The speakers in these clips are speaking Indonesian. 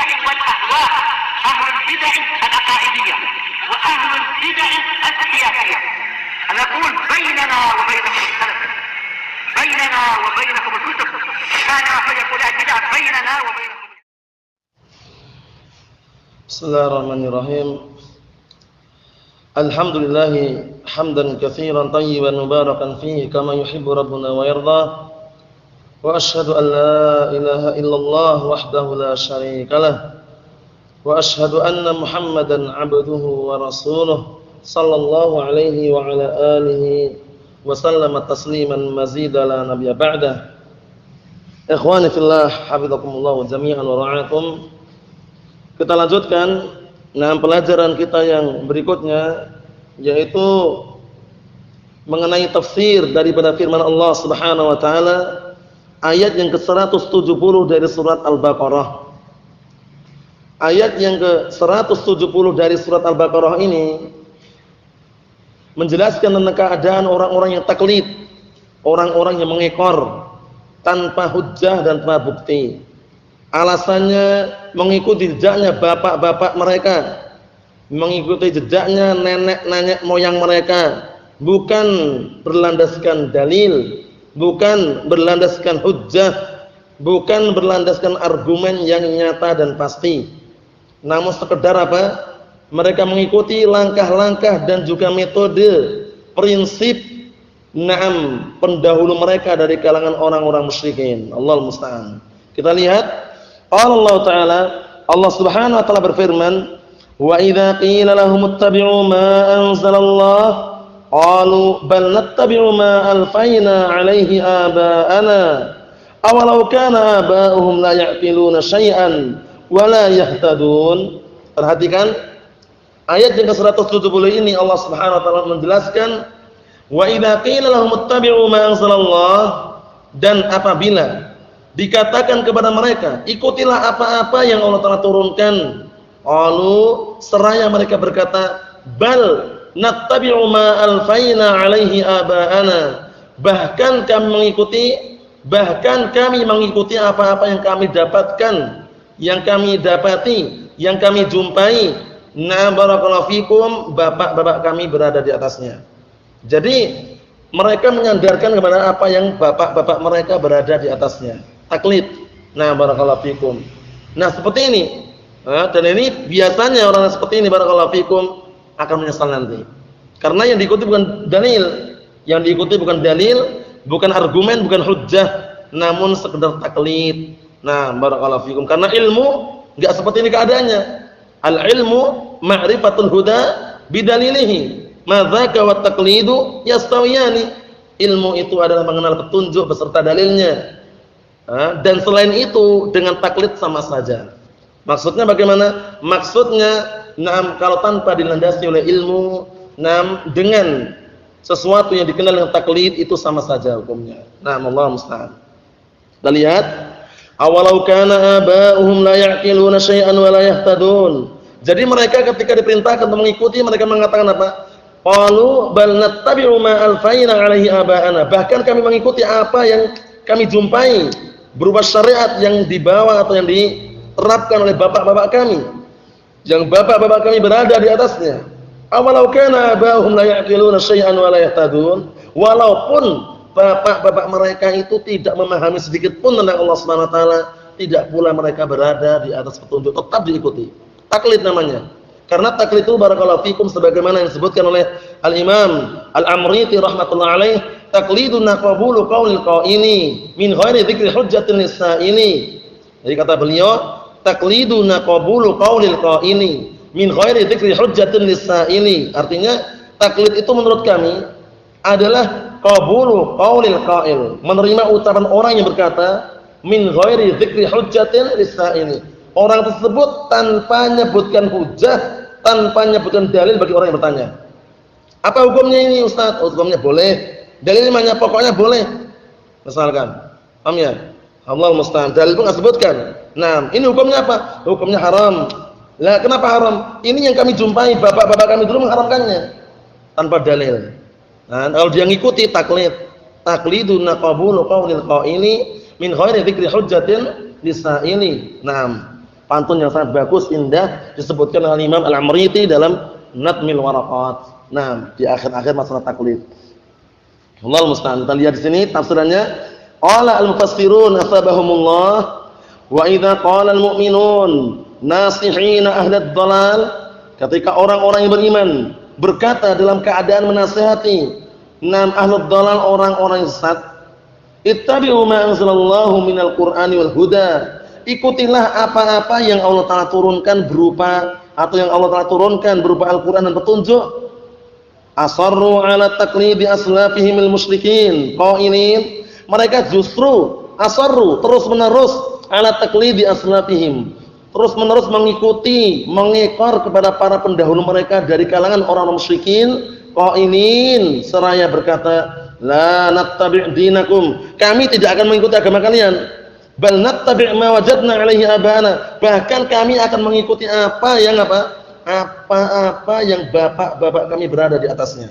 البدع والأهواء، أهل البدع العقائدية وأهل البدع السياسية. نقول بيننا وبينكم السلف، بيننا وبينكم الكتب، كان فيقول البدع بيننا وبينكم. بسم الله الرحمن الرحيم. الحمد لله حمدا كثيرا طيبا مباركا فيه كما يحب ربنا ويرضى. وأشهد أن لا إله إلا الله وحده لا شريك له، وأشهد أن محمدا عبده ورسوله صلى الله عليه وعلى آله وسلم تسليما مزيدا لا نبي بعده. Ikhwani fillah, hafizakumullah jami'an wa ra'akum. Kita lanjutkan pelajaran kita yang berikutnya, yaitu mengenai tafsir daripada firman Allah Subhanahu wa taala, ayat yang ke-170 dari surat Al-Baqarah. Ayat yang ke-170 dari surat Al-Baqarah ini menjelaskan tentang keadaan orang-orang yang taklid, orang-orang yang mengekor tanpa hujjah dan tanpa bukti. Alasannya mengikuti jejaknya bapak-bapak mereka, mengikuti jejaknya nenek-nenek moyang mereka, bukan berlandaskan dalil, bukan berlandaskan hujjah, bukan berlandaskan argumen yang nyata dan pasti. Namun sekedar apa? Mereka mengikuti langkah-langkah dan juga metode, prinsip pendahulu mereka dari kalangan orang-orang musyrikin. Allahul musta'an. Kita lihat Allah Ta'ala, Allah Subhanahu wa taala berfirman, "Wa idza qila lahum ittabi'u ma anzalallah qalu bal nattabi'u ma alfayna 'alaihi aba'ana awalau kana aba'uhum la ya'qiluna syai'an wa la yahtadun." Perhatikan ayat yang ke-170 ini, Allah Subhanahu wa taala menjelaskan, "Wa idza qila lahum ittabi'u ma anzalallah," dan apabila dikatakan kepada mereka, ikutilah apa-apa yang Allah Ta'ala turunkan, qalu, seraya mereka berkata, bal nattabi'u ma alfayna 'alaihi aba'ana, bahkan kami mengikuti apa-apa yang kami dapatkan, yang kami dapati, yang kami jumpai. Na barakallahu fikum, bapak-bapak kami berada di atasnya. Jadi mereka menyandarkan kepada apa yang bapak-bapak mereka berada di atasnya. Taklid. Nah, barakallahu fikum. Nah, seperti ini. Dan ini biasanya orang seperti ini, barakallahu fikum, akan menyesal nanti. Karena yang diikuti bukan dalil, yang diikuti bukan dalil, bukan argumen, bukan hujjah, namun sekedar taklid. Nah, barakallahu fikum. Karena ilmu enggak seperti ini keadaannya. Al-ilmu ma'rifatul huda bidalilihi. Madzaka wat taqlidu yastawiyani. Ilmu itu adalah mengenal petunjuk beserta dalilnya. Dan selain itu dengan taklid sama saja. Maksudnya bagaimana? Maksudnya, kalau tanpa dilandasi oleh ilmu, dengan sesuatu yang dikenal dengan taklid, itu sama saja hukumnya. Allah musta'an. Kita lihat, awalau kana aba'uhum la ya'qiluna syai'an wa la yahtadun. Jadi mereka ketika diperintahkan untuk mengikuti, mereka mengatakan apa? Qalu bal nattabi'u ma alfayna 'alaihi aba'ana. Bahkan kami mengikuti apa yang kami jumpai berupa syariat yang dibawa atau yang diterapkan oleh bapak-bapak kami, yang bapak-bapak kami berada di atasnya. Awalau kana aba'uhum la ya'qiluna syai'an wa la yahtadun. Walaupun bapak-bapak mereka itu tidak memahami sedikit pun tentang Allah Subhanahu wa taala, tidak pula mereka berada di atas petunjuk, tetap diikuti. Taklid namanya. Karena taklid itu barakallahu fikum sebagaimana yang disebutkan oleh Al-Imam Al-Amriti rahmatullah alaih, taqlidun qabulu qaulil qaini min ghairi dzikri hujjatin lis-sa'ili. Jadi kata beliau, taqlidun qabulu qaulil qaini min ghairi dzikri hujjatin lis-sa'ili. Artinya taklid itu menurut kami adalah qabulu qaulil qail, menerima ucapan orang yang berkata min ghairi dzikri hujjatin lis-sa'ili. Orang tersebut tanpa menyebutkan hujjah, tanpa menyebutkan dalil bagi orang yang bertanya. Apa hukumnya ini Ustaz? Hukumnya boleh. Dalilnya mana? Pokoknya boleh. Misalkan, paham ya? Allah musta'an. Dalil pun enggak sebutkan. Nah, ini hukumnya apa? Hukumnya haram. Lah, kenapa haram? Ini yang kami jumpai, bapak-bapak kami dulu mengharamkannya tanpa dalil. Nah, kalau dia ngikuti taklid, taklidun qabulu qaulil qaili min ghairi dzikri hujjatin lisa'ili. Nah, Pantun yang sangat bagus, indah, disebutkan oleh Imam Al-Amriti dalam Nadmil Waraqat. Nah, di akhir-akhir masalah taklid. Allahu musta'an. Kita lihat di sini tafsirannya. Qala al-mufassirun asbahumullah wa idza qala al-mu'minun nasihina ahlad dhalal, ketika orang-orang yang beriman berkata dalam keadaan menasihati ahlud dhalal, orang-orang yang sesat, ittabi'u ma anzalallahu minal qur'ani wal huda, ikutilah apa-apa yang Allah Ta'ala turunkan berupa, atau yang Allah Ta'ala turunkan berupa Al-Qur'an dan petunjuk. Asarru ala taqlidi aslafihimil musyrikin qailin, mereka justru asarru terus-menerus ala taqlidi aslafihim, terus-menerus mengikuti, mengekor kepada para pendahulu mereka dari kalangan orang-orang musyrikin, qailin seraya berkata, la nattabi' dinakum, kami tidak akan mengikuti agama kalian, bal nattabi' ma wajadna alaihi abana, bahkan kami akan mengikuti apa yang bapak-bapak kami berada di atasnya.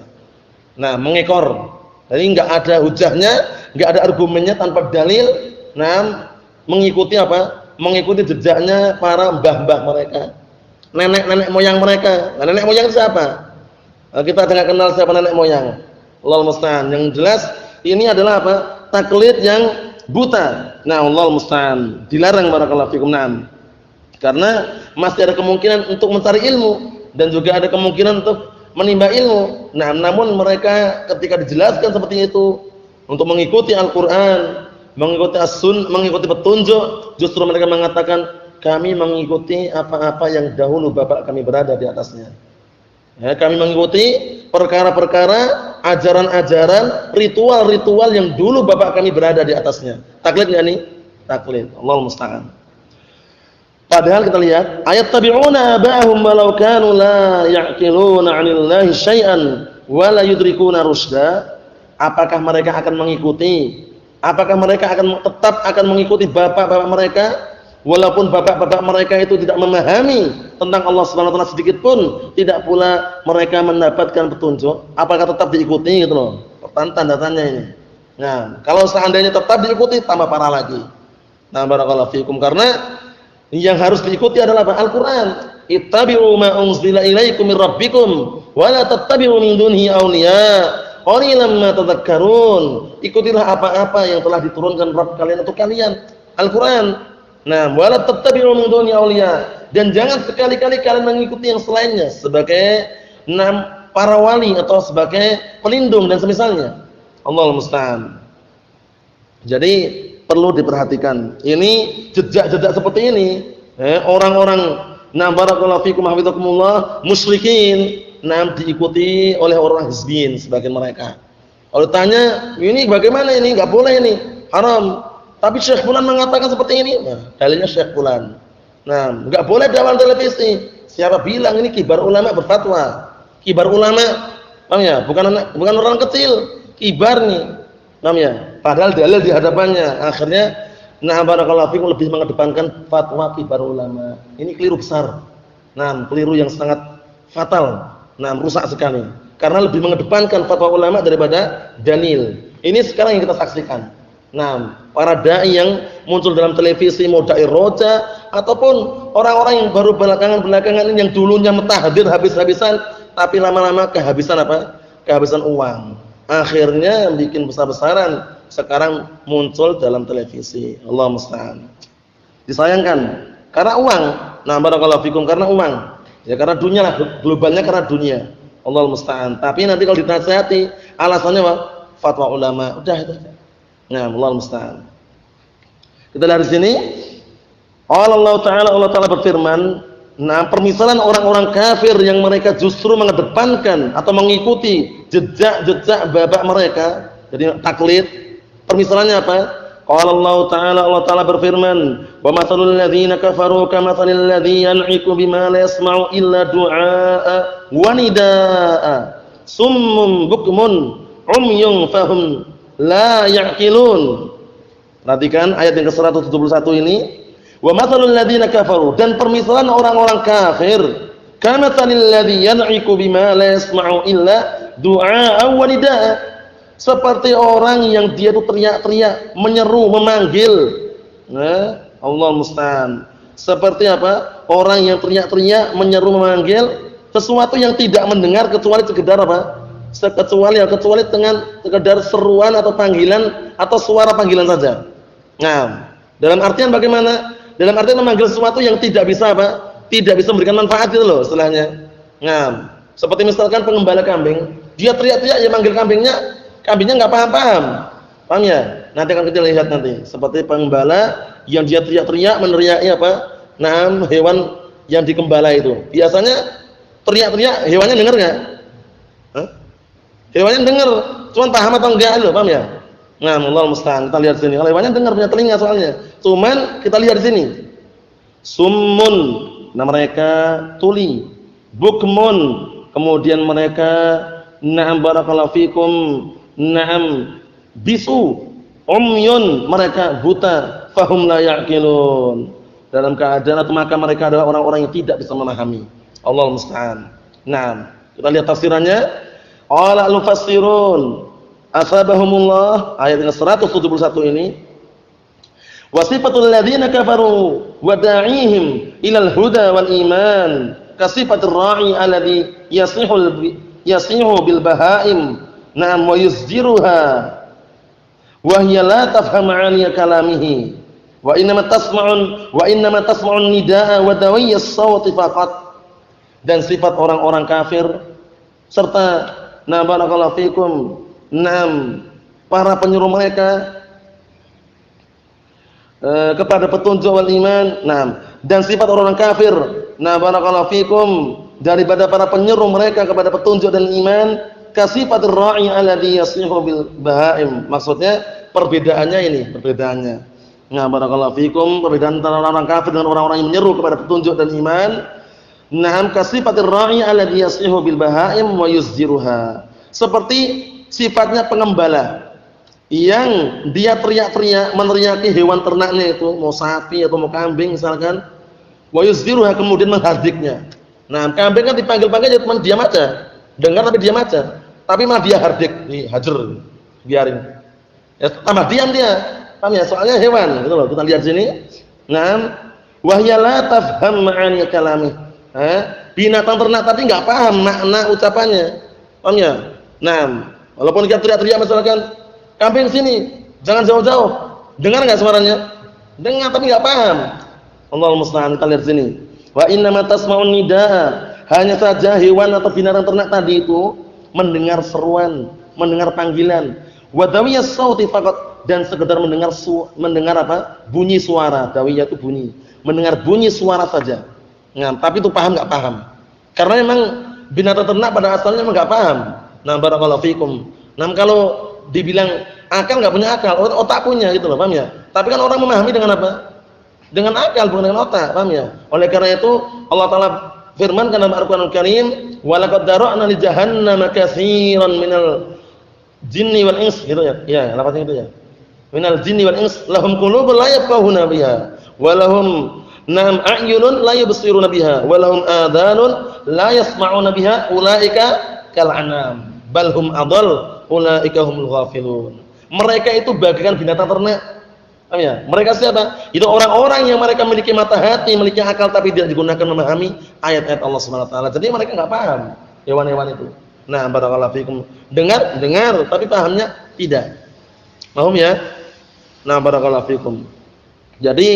Nah, mengekor. Jadi enggak ada hujahnya, enggak ada argumennya, tanpa dalil. Nah, mengikuti apa? Mengikuti jejaknya para mbah-mbah mereka, nenek-nenek moyang mereka. Nah, nenek moyang siapa? Nah, kita tidak kenal siapa nenek moyang. Allahu musta'an. Yang jelas ini adalah apa? Taklid yang buta. Nah, Allahu musta'an. Dilarang barakallahu fikum. Naam. Karena masih ada kemungkinan untuk mencari ilmu dan juga ada kemungkinan untuk menimba ilmu. Nah, namun mereka ketika dijelaskan seperti itu untuk mengikuti Al-Qur'an, mengikuti as-sunnah, mengikuti petunjuk, justru mereka mengatakan kami mengikuti apa-apa yang dahulu bapak kami berada di atasnya. Ya, kami mengikuti perkara-perkara, ajaran-ajaran, ritual-ritual yang dulu bapak kami berada di atasnya. Taklid enggak nih? Taklid. Allahu musta'an. Padahal kita lihat ayat tabi'una ba'hum walau kanu la ya'qiluna 'anillahi syai'an wa la yudrikuna rusda. Apakah mereka akan mengikuti? Apakah mereka tetap akan mengikuti bapak-bapak mereka walaupun bapak-bapak mereka itu tidak memahami tentang Allah Subhanahu wa taala sedikit pun, tidak pula mereka mendapatkan petunjuk? Apakah tetap diikuti gitu loh? Tanda tanya ini. Nah, kalau seandainya tetap diikuti tambah parah lagi. Nah, barakallahu fikum, karena yang harus diikuti adalah Al-Qur'an. Ittabi'u ma unzila ilaikum mir rabbikum wa la tattabi'u min dunihi awliya qalilan ma tadhakkarun. Ikutilah apa-apa yang telah diturunkan Rabb kalian untuk kalian, Al-Qur'an. Nah, wa la tattabi'u min dunihi awliya, dan jangan sekali-kali kalian mengikuti yang selainnya sebagai para wali atau sebagai pelindung dan semisalnya. Allahul musta'an. Jadi perlu diperhatikan. Ini jejak-jejak seperti ini. Orang-orang barakallahu fikum hafizakumullah musyrikin diikuti oleh orang hizbiyin sebagian mereka. Kalau tanya, ini bagaimana ini? Enggak boleh ini, haram. Tapi Syekh Fulan mengatakan seperti ini. Nah, dalilnya Syekh Fulan. Nah, enggak boleh dalam televisi. Siapa bilang ini kibar ulama berfatwa? Kibar ulama, paham ya? Bukan orang kecil, kibar nih. Paham ya? Padahal dalil di hadapannya. Akhirnya barakallahu fikum lebih mengedepankan fatwa kibar ulama. Ini keliru besar. Keliru yang sangat fatal. Rusak sekali. Karena lebih mengedepankan fatwa ulama daripada dalil. Ini sekarang yang kita saksikan. Para dai yang muncul dalam televisi, mau dai roja ataupun orang-orang yang baru belakangan ini yang dulunya mutahadir habis-habisan, tapi lama-lama kehabisan apa? Kehabisan uang. Akhirnya bikin besar-besaran. Sekarang muncul dalam televisi. Allah musta'an. Disayangkan karena uang. Barakallahu fikum, karena uang. Ya karena dunia lah, globalnya karena dunia. Allah musta'an. Tapi nanti kalau dinasihati, alasannya apa? Fatwa ulama. Udah itu. Allah musta'an. Kita lihat di sini. Allah Ta'ala berfirman, permisalan orang-orang kafir yang mereka justru mengedepankan atau mengikuti jejak-jejak bapak mereka. Jadi taklid. Permisalannya apa? Qala Allah Ta'ala berfirman, "Wa mathalul ladzina kafaru kamathalil ladzi yan'iqu bima la yasma'u illa du'aa'a wa nidaa'a, summun bukmun umyun fahum la ya'qilun." Perhatikan ayat yang ke-171 ini. Wa mathalul ladzina kafaru, dan permisalan orang-orang kafir, kamathalil ladzi yan'iqu bima la yasma'u illa du'aa'a wa nidaa'a, seperti orang yang dia itu teriak-teriak, menyeru, memanggil. Allah musta'an. Seperti apa? Orang yang teriak-teriak, menyeru, memanggil sesuatu yang tidak mendengar kecuali sekedar apa? Kecuali dengan sekedar seruan atau panggilan atau suara panggilan saja. Nah, dalam artian bagaimana? Dalam artian memanggil sesuatu yang tidak bisa apa? Tidak bisa memberikan manfaat itu loh istilahnya. Nah, seperti misalkan pengembala kambing, dia teriak-teriak ya manggil kambingnya nggak paham-paham. Paham ya? Nanti akan kita lihat nanti. Seperti pengembala yang dia teriak-teriak meneriaki apa? Nah, hewan yang dikembala itu. Biasanya teriak-teriak hewannya dengar enggak? Hah? Hewannya dengar, cuman paham atau enggak loh, paham ya? Nah, Allahu musta'an. Kita lihat sini. Kalau hewannya dengar punya telinga soalnya. Cuman kita lihat di sini. Summun, nah mereka tuli. Bukmun, kemudian mereka na'am barakallahu fikum, na'am bisu. Umyun, mereka buta, fahum la ya'qilun. Dalam keadaan atau maka mereka adalah orang-orang yang tidak bisa memahami. Allahu musta'an. Nah, kita lihat tafsirannya. Qala al-mufassirun asabahumullah ayat 171 ini. Wasifatul ladzina kafaru wa da'ihim ilal huda wal iman kasifatir ra'i alladhi yasihu bil bahaim na'am wa yusjiruha wa hiya la tafhamu 'ani kalamihi wa innama tasma'un nidaa wa dawiyas sawti faqat. Dan sifat orang-orang kafir serta na barakallahu fikum nam para penyuruh mereka kepada petunjuk wal iman. Nah, dan sifat orang kafir, nah barakallahu fikum, daripada para penyuruh mereka kepada petunjuk dan iman, kasifatir ra'i alladhi yasihu bil bahaim. Maksudnya perbedaannya ini, perbedaannya. Nah, barakallahu fikum, perbedaan antara orang kafir dan orang-orang yang menyeru kepada petunjuk dan iman. Naam kasifatir ra'i alladhi yasihu bil bahaim wa yuzjiruha. Seperti sifatnya pengembala yang dia teriak-teriak meneriaki hewan ternaknya itu, mau sapi atau mau kambing misalkan, wa yuzdiruha, kemudian menghardiknya. Nah, kambing kan dipanggil-panggil cuma diam aja, dengar tapi diam aja, tapi malah dia hardik, hajar, biarin. Ya, tambah diam dia, paham ya? Soalnya hewan, gitu loh. Kita lihat sini. Nah, wa hiya la tafham ma'ani kalami. Binatang ternak tadi enggak paham makna ucapannya, paham ya? Nah, walaupun kita teriak-teriak misalkan, kambing sini, jangan jauh-jauh. Dengar enggak suaranya? Dengar tapi enggak paham. Allahul musta'an, kita lihat sini. Wa innama tasma'un nidaa. Hanya saja hewan atau binatang ternak tadi itu mendengar seruan, mendengar panggilan. Wa dawiyas sauti faqat, dan sekedar mendengar apa? Bunyi suara. Dawiyah itu bunyi. Mendengar bunyi suara saja. Nah, tapi itu paham enggak paham. Karena memang binatang ternak pada asalnya memang enggak paham. Nah, barakallahu fikum. Nah, kalau dibilang akal enggak punya akal, otak punya gitu loh, paham ya? Tapi kan orang memahami dengan apa? Dengan akal, bukan dengan otak, paham ya? Oleh karena itu Allah Taala firmankan dalam Al-Qur'anul Karim, "Wa laqad dara'na li jahannama katsiran minal jinni wal ins," gitu ya. Ya, lafaznya itu ya. Minal jinni wal ins lahum qulubun la yafqahuna biha wa lahum na'am a'yunun la yubsiruna biha wa lahum adhanun la yasma'una biha ulaika kal anam bal hum adall ulaika humul ghafilun. Mereka itu bagaikan binatang ternak. Paham ya? Mereka siapa? Itu orang-orang yang mereka memiliki mata hati, memiliki akal tapi tidak digunakan memahami ayat-ayat Allah Subhanahu wa taala. Jadi mereka enggak paham hewan-hewan itu. Nah, barakallahu fikum. Dengar tapi pahamnya tidak. Paham ya? Nah, barakallahu fikum. Jadi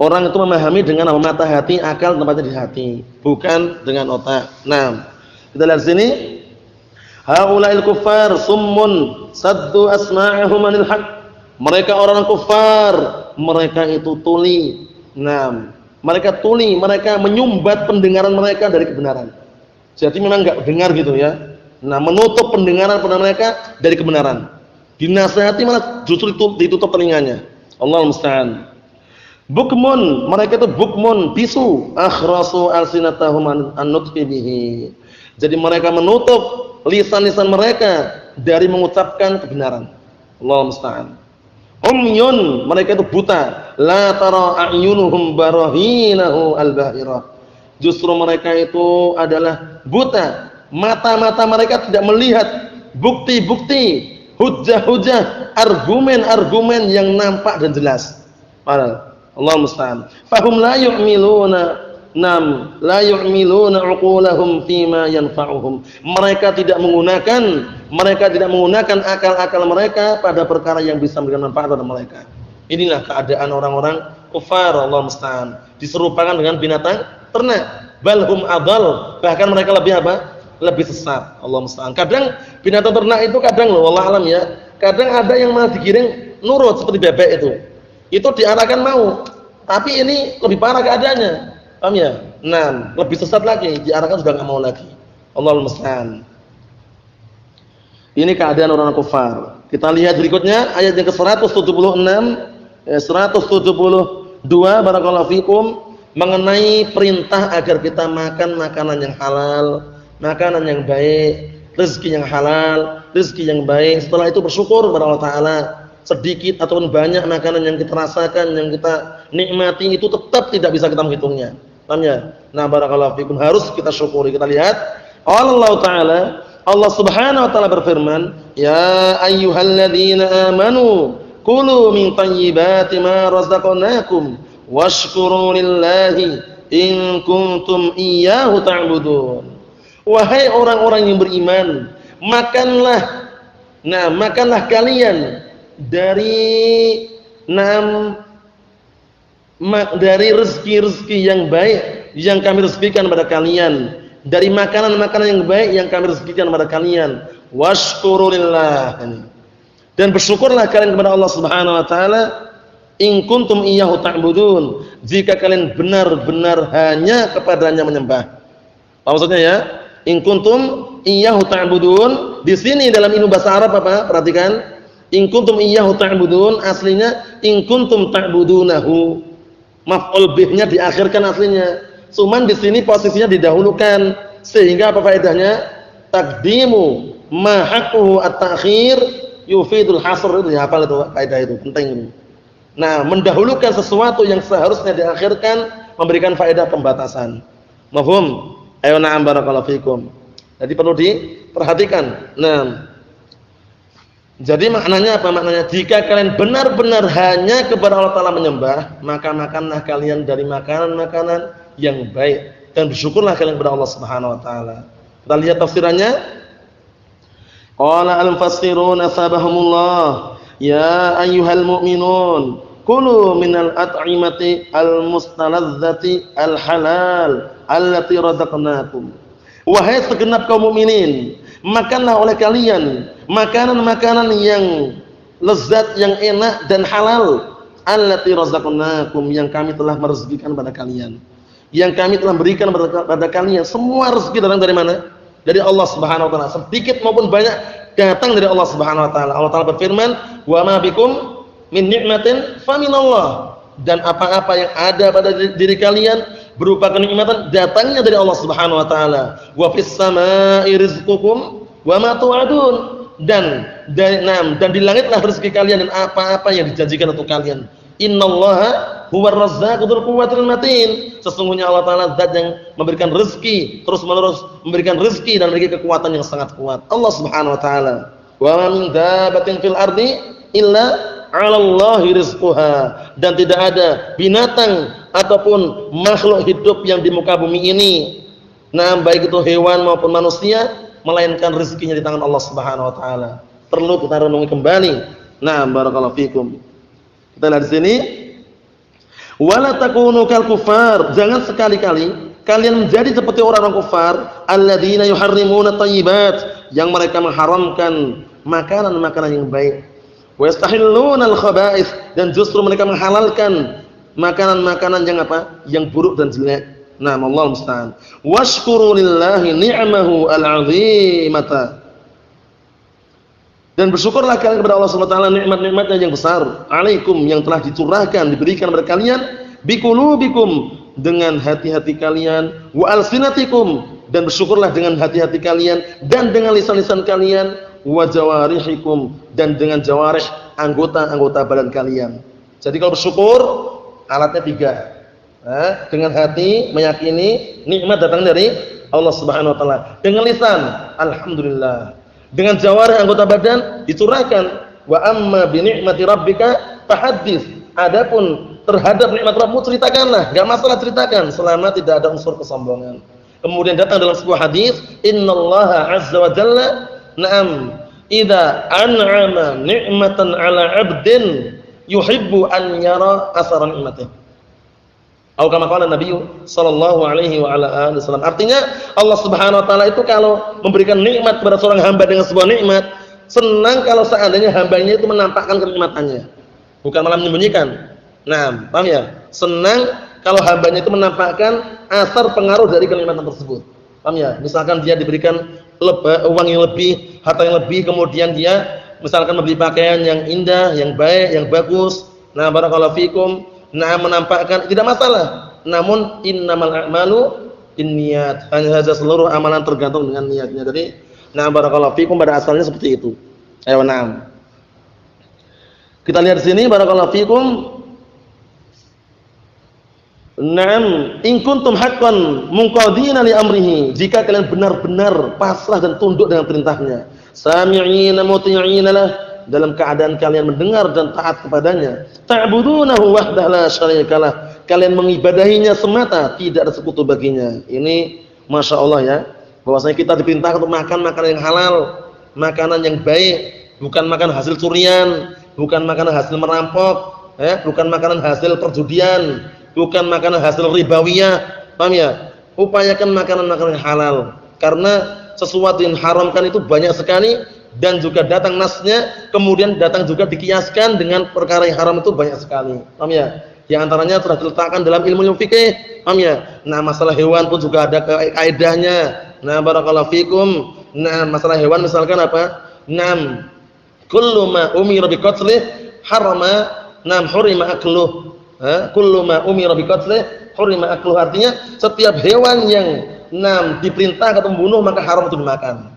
orang itu memahami dengan mata hati, akal tempatnya di hati, bukan dengan otak. Nah, kita lihat sini. Haula'il kuffar summun saddu asma'ahum anil haqq. Mereka orang kufar, mereka itu tuli. Nah, mereka tuli, mereka menyumbat pendengaran mereka dari kebenaran. Jadi memang enggak dengar gitu ya. Nah, menutup pendengaran pada mereka dari kebenaran. Dinasihati malah justru ditutup telinganya. Allahul musta'an. Bukmun, mereka itu bukmun, bisu, akhrasu alsinatahum an-nutqi bihi. Jadi mereka menutup lisan-lisan mereka dari mengucapkan kebenaran. Allahul musta'an. Umyun, mereka itu buta, la tara a'yunuhum barahinahu al-bahirah. Justru mereka itu adalah buta, mata-mata mereka tidak melihat bukti-bukti, hujah-hujah, argumen-argumen yang nampak dan jelas. Allah musta'an. Fahum la yu'miluna la yu'miluna 'uqulahum fima yanfa'uhum. Mereka tidak menggunakan akal-akal mereka pada perkara yang bisa memberikan manfaat pada mereka. Inilah keadaan orang-orang kufar, Allah musta'an. Diserupakan dengan binatang ternak. Bal hum adall, bahkan mereka lebih apa? Lebih sesat. Allah musta'an. Kadang binatang ternak itu kadang loh, wallah alam ya. Kadang ada yang malah digiring nurut seperti bebek itu. Itu diarahkan mau. Tapi ini lebih parah keadaannya. Paham ya? Nah, lebih sesat lagi, diarahkan sudah enggak mau lagi. Allahul musta'an. Ini keadaan orang kafir. Kita lihat berikutnya ayat yang ke-176, 172 barakallahu fikum mengenai perintah agar kita makan makanan yang halal, makanan yang baik, rezeki yang halal, rezeki yang baik. Setelah itu bersyukur kepada Allah Taala. Sedikit ataupun banyak makanan yang kita rasakan, yang kita nikmati itu tetap tidak bisa kita menghitungnya. Paham ya? Nah, barakallahu fikum, harus kita syukuri. Kita lihat Allah Taala, Allah Subhanahu wa taala berfirman, "Ya ayyuhalladzina amanu kulu min thayyibati ma razaqnakum washkuru lillahi in kuntum iyyahu ta'budun." Wahai orang-orang yang beriman, makanlah kalian dari rezeki-rezeki yang baik yang kami rezekikan kepada kalian, dari makanan-makanan yang baik yang kami rezekikan kepada kalian. Washkurulillah, dan bersyukurlah kalian kepada Allah Subhanahu wa taala, in kuntum iyyahu ta'budun, jika kalian benar-benar hanya kepadanya menyembah. Apa maksudnya ya? In kuntum iyyahu ta'budun, di sini dalam ilmu bahasa Arab apa? Perhatikan. In kuntum iyyahu ta'budun, aslinya in kuntum ta'budunahu. Maf'ul bihnya diakhirkan aslinya. Cuman di sini posisinya didahulukan, sehingga apa faedahnya? Taqdimu ma haqquhu at-ta'khir yufidul hasr. Itu ya, hafal itu faedah itu, penting itu. Nah, mendahulukan sesuatu yang seharusnya diakhirkan memberikan faedah pembatasan. Mafhum? Ayo na'am barakallahu fikum. Jadi perlu diperhatikan. Nah, jadi maknanya apa? Maknanya jika kalian benar-benar hanya kepada Allah Ta'ala menyembah, maka makanlah kalian dari makanan-makanan yang baik dan bersyukurlah kalian kepada Allah Subhanahu wa taala. Kita lihat tafsirannya. Qala al-mufassiruna sabahumullah, ya ayyuhal mu'minun kulu minal at'imati al-mustaladzati al-halal allati razaqnakum. Wahai segenap kaum mukminin, makanlah oleh kalian makanan-makanan yang lezat, yang enak dan halal, allati razaqnakum, yang kami telah merezekikan pada kalian, yang kami telah berikan pada kalian. Semua rezeki datang dari mana? Dari Allah Subhanahu wa taala. Sedikit maupun banyak datang dari Allah Subhanahu wa taala. Allah Taala berfirman, "Wa ma bikum min ni'matin faminallah." Dan apa-apa yang ada pada diri kalian berupa kenikmatan datangnya dari Allah Subhanahu wa taala. Wa fis samaa'i rizqukum wa ma tu'adun. Dan di langitlah rezeki kalian dan apa-apa yang dijanjikan untuk kalian. Innallaha huwar razzaqu dzul quwwatil matin. Sesungguhnya Allah Taala zat yang memberikan rezeki, terus-menerus memberikan rezeki dan memiliki kekuatan yang sangat kuat. Allah Subhanahu wa taala. Wa ma min dabbatin fil ardi illa 'alallahi rizquha. Dan tidak ada binatang ataupun makhluk hidup yang di muka bumi ini, baik itu hewan maupun manusia, melainkan rezekinya di tangan Allah Subhanahu wa taala. Perlu kita renungi kembali. Barakallahu fikum. Kita lihat di sini. Wala takunu kal kufar, jangan sekali-kali kalian menjadi seperti orang-orang kufar, alladzina yuharrimuna thayyibat, yang mereka mengharamkan makanan-makanan yang baik. Wa yastahilluna al-khaba'ith, dan justru mereka menghalalkan makanan-makanan yang apa? Yang buruk dan jelek. Allah musta'an. Washkuru lillahi ni'amahu al-'azimata. Dan bersyukurlah kalian kepada Allah Subhanahu wa taala nikmat-nikmatnya yang besar, alaikum, yang telah dicurahkan, diberikan kepada kalian, biqulubikum, dengan hati-hati kalian, wa alsinatikum, dan bersyukurlah dengan hati-hati kalian dan dengan lisan-lisan kalian, wa jawarihikum, dan dengan jawarih, anggota-anggota badan kalian. Jadi kalau bersyukur alatnya 3. Dengan hati meyakini nikmat datang dari Allah Subhanahu wa taala, dengan lisan alhamdulillah, dengan jawarih anggota badan dicurahkan, wa amma bi ni'mati rabbika fahaddits. Adapun terhadap nikmat Rabbmu, ceritakanlah, enggak masalah ceritakan selama tidak ada unsur kesombongan. Kemudian datang dalam sebuah hadis, innallaha azza wa jalla na'am idza an'ama ni'matan 'ala 'abdin yuhibbu an yara athara ni'matih. Atau kama qala Nabi sallallahu alaihi wa ala alihi wasallam. Artinya Allah Subhanahu wa taala itu kalau memberikan nikmat kepada seorang hamba dengan sebuah nikmat, senang kalau seandainya hambanya itu menampakkan kenikmatannya, bukan malah menyembunyikan. Nah, paham ya? Senang kalau hambanya itu menampakkan asar pengaruh dari kenikmatan tersebut. Paham ya? Misalkan dia diberikan uang yang lebih, harta yang lebih, kemudian dia misalkan membeli pakaian yang indah, yang baik, yang bagus. Nah, barakallahu fikum. Nah, menampakkan tidak masalah. Namun innamal a'malu binniyat. Hanya saja seluruh amalan tergantung dengan niatnya. Jadi, nah barakallahu fikum pada asalnya seperti itu. Ayo, na'am. Kita lihat di sini barakallahu fikum. Naam, in kuntum haqqan munqadina li amrihi, jika kalian benar-benar pasrah dan tunduk dengan perintahnya, sami'ina muti'ina lah, dalam keadaan kalian mendengar dan taat kepadanya, ta'budunahu wahdahu la syarikalah, kalian mengibadahinya semata, tidak ada sekutu baginya. Ini Masya Allah ya, bahwasanya kita diperintah untuk makan makanan yang halal, makanan yang baik, bukan makanan hasil curian, bukan makanan hasil merampok, bukan makanan hasil perjudian, bukan makanan hasil ribawiyah. Paham ya? Upayakan makanan-makanan yang halal, karena sesuatu yang haramkan itu banyak sekali, dan juga datang nasnya, kemudian datang juga dikiaskan dengan perkara yang haram itu banyak sekali. Paham ya? Yang antaranya sudah diletakkan dalam ilmu fikih. Paham ya? Nah, masalah hewan pun juga ada kaidahnya. Nah, barakallahu fikum. Nah, masalah hewan misalkan apa? Nam kullu ma umira bi qatlih harama nam hurima akluh. Kullu ma umira bi qatlih hurima akluh, artinya setiap hewan yang diperintah untuk membunuh maka haram untuk dimakan.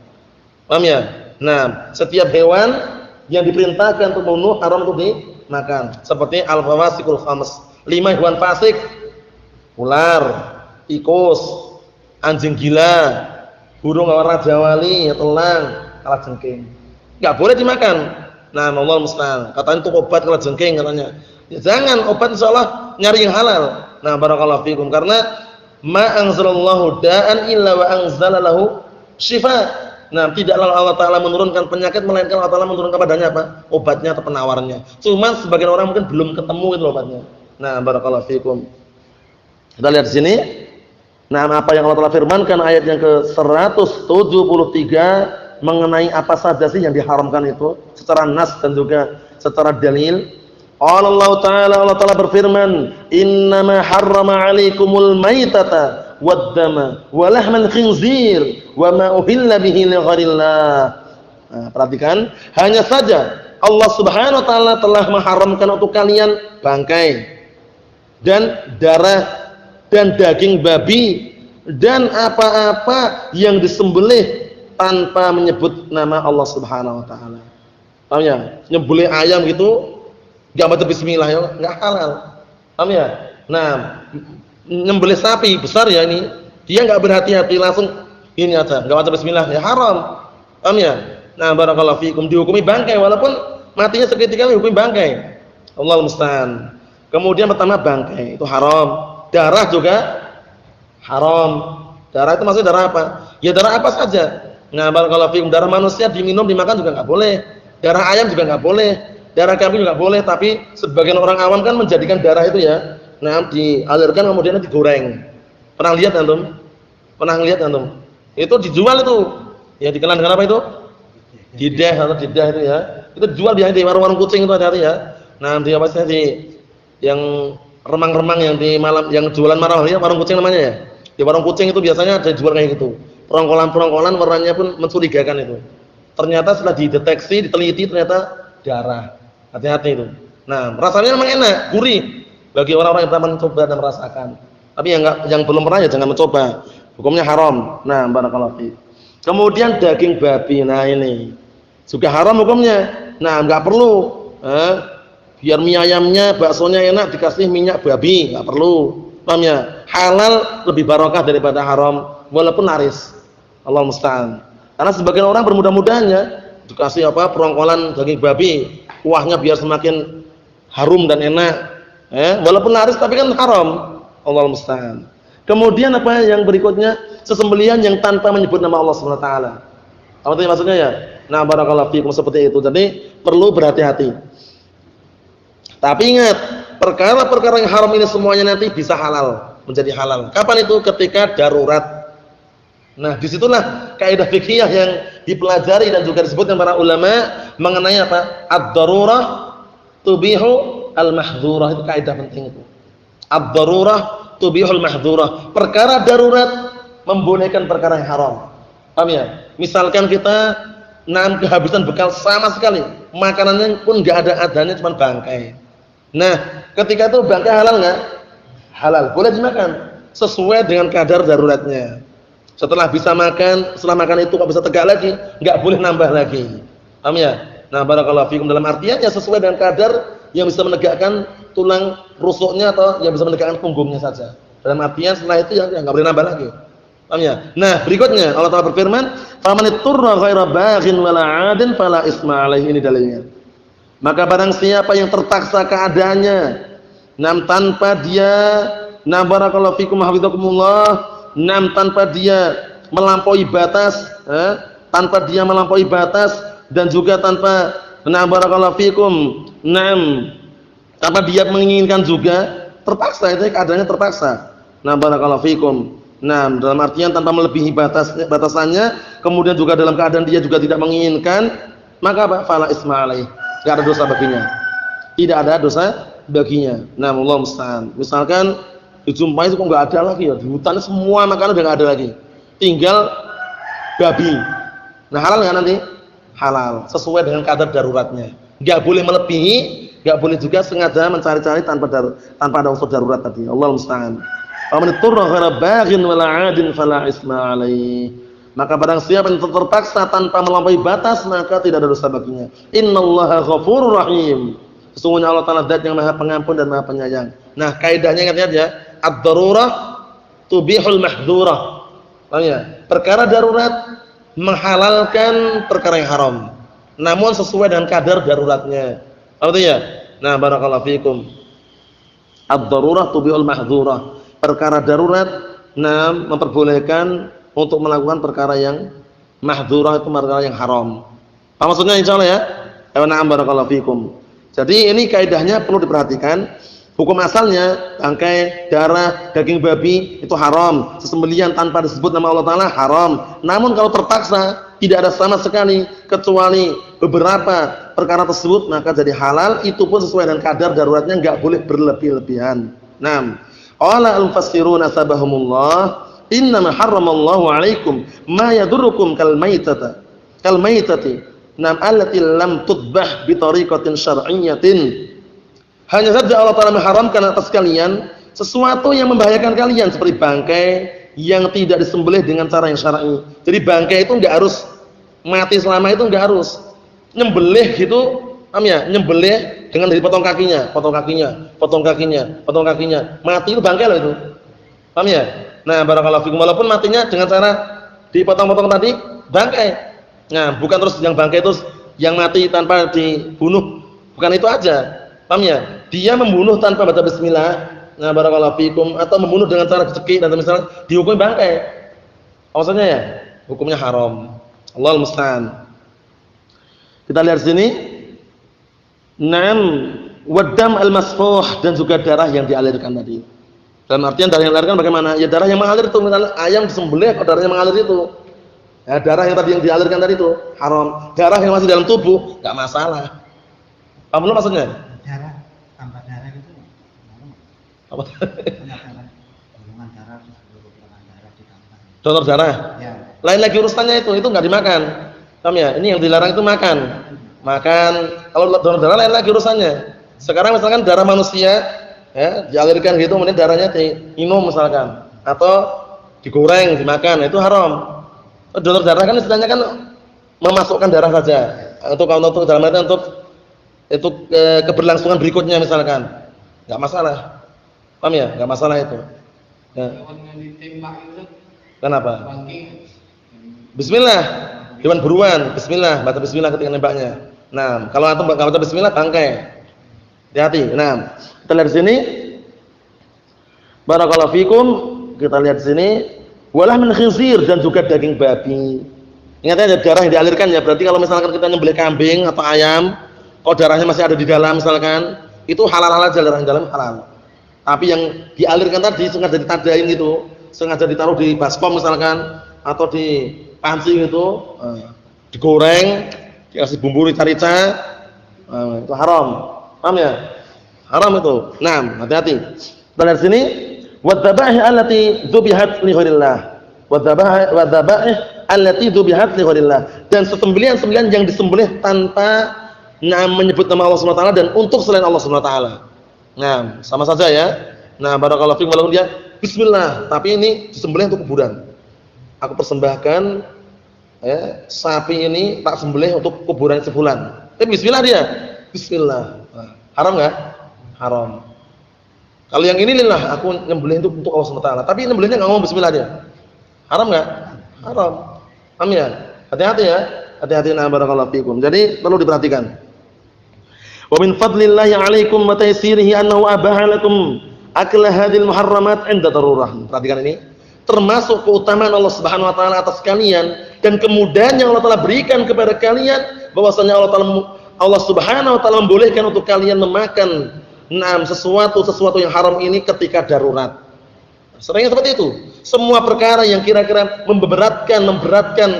Paham ya? Nah, setiap hewan yang diperintahkan untuk membunuh haram untuk dimakan. Seperti al-fawasikul khams, 5 hewan fasik: ular, tikus, anjing gila, burung rajawali, elang, kalajengking. Enggak boleh dimakan. Nah, Allah musta'an. Katanya itu obat kalajengking katanya. Ya, jangan, obat insyaallah nyari yang halal. Nah, barakallahu fikum, karena ma anzalallahu da'an illa wa anzalalahu syifa. Nah, tidaklah Allah Ta'ala menurunkan penyakit, melainkan Allah Ta'ala menurunkan padanya apa? Obatnya atau penawarnya. Cuma sebagian orang mungkin belum ketemu itu obatnya. Nah, barakallahu fikum. Kita lihat di sini. Nah, apa yang Allah Ta'ala firmankan ayat yang ke-173 mengenai apa saja sih yang diharamkan itu secara nas dan juga secara dalil. Allah Ta'ala berfirman, "Innama harrama 'alaikumul maitata wad-dama wa lahmal khinzir wa ma uhilla bihi li ghairillah." Nah, perhatikan, hanya saja Allah Subhanahu wa taala telah mengharamkan untuk kalian bangkai dan darah dan daging babi dan apa-apa yang disembelih tanpa menyebut nama Allah Subhanahu wa taala. Paham ya? Nyembelih ayam gitu enggak baca bismillah ya, enggak halal. Paham ya? Nah, nyembelih sapi besar ya ini, dia enggak berhati-hati langsung ini aja, enggak baca bismillah, ya haram. Paham ya? Nah, barakallahu fikum, dihukumi bangkai walaupun matinya seketika dihukumi bangkai. Allahu musta'an. Kemudian pertama bangkai itu haram, darah juga haram. Darah itu maksudnya darah apa? Ya darah apa saja. Nah, barakallahu fikum, darah manusia diminum, dimakan juga enggak boleh. Darah ayam juga enggak boleh. Darah kambing juga boleh, tapi sebagian orang awam kan menjadikan darah itu ya, nah dialirkan kemudian digoreng. Pernah lihat antum? Pernah lihat antum? Itu dijual itu. Ya dikenal dengan apa itu? Didah atau didah itu ya. Itu dijual biasanya di warung-warung kucing itu ada ya. Nah, di apa sih di yang remang-remang yang di malam yang jualan marah ya, warung kucing namanya ya. Di warung kucing itu biasanya ada jual kayak gitu. Perongkolan-perongkolan warnanya pun mencurigakan itu. Ternyata setelah dideteksi, diteliti ternyata darah. Hati-hati itu. Nah, rasanya memang enak, gurih bagi orang-orang yang pernah mencoba dan merasakan. Tapi yang belum pernah ya jangan mencoba. Hukumnya haram. Nah, barakallahu fiik. Kemudian daging babi. Nah, ini juga haram hukumnya. Nah, enggak perlu biar mie ayamnya, baksonya enak dikasih minyak babi, enggak perlu. Paham ya? Halal lebih barokah daripada haram walaupun laris. Allah musta'an. Karena sebagian orang bermudah-mudahnya dikasih apa? Perongkolan daging babi. Kuahnya biar semakin harum dan enak. Walaupun laris tapi kan haram. Allahu musta'an. Kemudian apa yang berikutnya? Sesembelihan yang tanpa menyebut nama Allah Subhanahu wa taala. Apa itu maksudnya ya? Nah, barakallahu fiikum, seperti itu. Jadi perlu berhati-hati. Tapi ingat, perkara-perkara yang haram ini semuanya nanti bisa halal, menjadi halal. Kapan itu? Ketika darurat. Nah, disitulah kaidah fikih yang dipelajari dan juga disebutkan para ulama mengenai apa? Ad-darurah tubihu al-mahdhurah. Itu kaidah penting itu. Ad-darurah tubihul mahdhurah. Perkara darurat membolehkan perkara yang haram. Paham ya? Misalkan kita kehabisan bekal sama sekali, makanannya pun enggak ada adanya, cuma bangkai. Nah, ketika itu bangkai halal enggak? Halal, boleh dimakan sesuai dengan kadar daruratnya. Setelah bisa makan, setelah makan itu kok bisa tegak lagi, enggak boleh nambah lagi. Paham ya? Nah, barakallahu fikum, dalam artian ya sesuai dengan kadar yang bisa menegakkan tulang rusuknya atau yang bisa menegakkan punggungnya saja. Dalam artian setelah itu ya enggak boleh nambah lagi. Paham ya? Nah, berikutnya Allah Taala berfirman, "Faman ittara ghaira baghin wala 'adin fala isma 'alaihi." Ini dalilnya. Maka barang siapa yang terpaksa keadaannya, tanpa dia, barakallahu fikum hafizakumullah, tanpa dia melampaui batas, tanpa dia melampaui batas dan juga tanpa barakallahu fikum, tanpa dia menginginkan juga, terpaksa, itu keadaannya terpaksa. Barakallahu fikum. Dalam artian tanpa melebihi batasannya, kemudian juga dalam keadaan dia juga tidak menginginkan, maka apa? Fala isma alaih. Tidak ada dosa baginya. Tidak ada dosa baginya. Allah musta'an. Misalkan dijumpai itu kok enggak ada lagi ya, di hutan semua makanan udah enggak ada lagi. Tinggal babi. Nah, halal enggak nanti? Halal, sesuai dengan kadar daruratnya. Enggak boleh melebihi, enggak boleh juga sengaja mencari-cari tanpa ada unsur darurat tadi. Allahu musta'an. Faman ittara ghaira baghin wala 'adin fala isma 'alaihi. Maka barang siapa yang terpaksa tanpa melampaui batas, maka tidak ada dosa baginya. Innallaha ghafurur rahim. Sesungguhnya Allah Taala zat yang Maha Pengampun dan Maha Penyayang. Nah, kaidahnya ingat ya, ad-darurah tubihul mahdhurah. Paham ya? Perkara darurat menghalalkan perkara yang haram, namun sesuai dengan kadar daruratnya. Paham ya? Nah, barakallahu fikum. Ad-darurah tubihul mahdhurah. Perkara darurat memperbolehkan untuk melakukan perkara yang mahdhurah, itu perkara yang haram. Apa maksudnya insyaallah ya? Na'am barakallahu fikum. Jadi ini kaidahnya perlu diperhatikan. Hukum asalnya bangkai, darah, daging babi itu haram. Sesembelihan tanpa disebut nama Allah Taala haram. Namun kalau terpaksa tidak ada sama sekali kecuali beberapa perkara tersebut, maka jadi halal. Itu pun sesuai dengan kadar daruratnya, enggak boleh berlebih-lebihan. Qala al-mufassiruna sabahumullah, innama harramallahu 'alaikum ma yadurrukum kal maitati allati lam tudbah bi tariqatin syar'iyyatin. Hanya saja Allah Taala mengharamkan atas kalian sesuatu yang membahayakan kalian, seperti bangkai yang tidak disembelih dengan cara yang syar'i. Jadi bangkai itu enggak harus mati selama itu, enggak harus nyembelih gitu, paham ya? Nyembelih dengan dipotong kakinya, potong kakinya. Mati itu bangkai loh itu. Paham ya? Nah, barakallahu fikum, walaupun matinya dengan cara dipotong-potong tadi, bangkai. Nah, bukan terus yang bangkai terus yang mati tanpa dibunuh. Bukan itu aja. Paham ya? Dia membunuh tanpa baca bismillah. Nah, barakallahu fikum, atau membunuh dengan cara dicekik dan misalnya dihukum bangkai. Maksudnya ya, hukumnya haram. Allahul musta'an. Kita lihat sini. Wadam al-masfuh, dan juga darah yang dialirkan tadi. Dalam artian darah yang dialirkan bagaimana? Ya darah yang mengalir itu, misalnya ayam disembelih, kalau darahnya mengalir itu. Ya, darah yang tadi yang dialirkan tadi itu haram. Darah yang masih dalam tubuh enggak masalah. Apa belum maksudnya? Darah tanpa darah itu apa? Golongan darah ditambah. Donor darah. Ya. Lain lagi urusannya itu enggak dimakan. Paham ya? Ini yang dilarang itu makan. Kalau donor darah lain lagi urusannya. Sekarang misalkan darah manusia ya, dialirkan gitu, kemudian darahnya diminum misalkan, atau digoreng, dimakan, itu haram. Donor darah kan istilahnya kan memasukkan darah saja. Untuk dalam artian untuk keberlangsungan berikutnya misalkan. Enggak masalah. Paham ya? Enggak masalah itu. Ya. Kenapa? Bismillah. Hewan buruan, bismillah, baca bismillah ketika nembaknya. Nah, kalau antum enggak baca bismillah, bangkai. Hati-hati. Nah, kita lihat di sini. Barakallahu fikum. Kita lihat di sini. Walah min khinzir, dan juga daging babi. Ingat ya, darah yang dialirkan ya. Berarti kalau misalkan kita nyembelih kambing atau ayam, kalau darahnya masih ada di dalam misalkan, itu halal-halal aja, darah di dalam halal. Tapi yang dialirkan tadi sengaja ditadain gitu, sengaja ditaruh di baskom misalkan, atau di panci gitu, digoreng, dikasih bumbu rica-rica, itu haram. Paham ya? Haram itu. Nah, hati-hati. Kita lihat sini. Wadzabaih allati dzubihat li ghairillah. Wadzabaih allati dzubihat li ghairillah. Dan sembelihan-sembelihan yang disembelih tanpa menyebut nama Allah Subhanahu wa taala dan untuk selain Allah Subhanahu wa taala. Nah, sama saja ya. Nah, barakallahu fiikum, walaupun dia bismillah, tapi ini disembelih untuk kuburan. Aku persembahkan sapi ini tak sembelih untuk kuburan sebulan. Bismillah dia. Bismillah. Nah, haram enggak? Haram. Kalau yang ini lillah, aku nyembelih untuk Allah Subhanahu wa taala. Tapi nyembelihnya enggak ngomong bismillah dia. Haram enggak? Haram. Paham ya? Hati-hati ya. Hati-hati, nah barakallahu fiikum. Jadi perlu diperhatikan. Wa min fadlillahi 'alaikum wa taysirihi annahu abaha lakum akla hadhil muharramat 'inda darurah. Perhatikan ini. Termasuk keutamaan Allah Subhanahu wa taala atas kalian dan kemudahan yang Allah Taala berikan kepada kalian, bahwasanya Allah Subhanahu wa taala membolehkan untuk kalian memakan sesuatu yang haram ini ketika darurat. Seringnya seperti itu. Semua perkara yang kira-kira memberatkan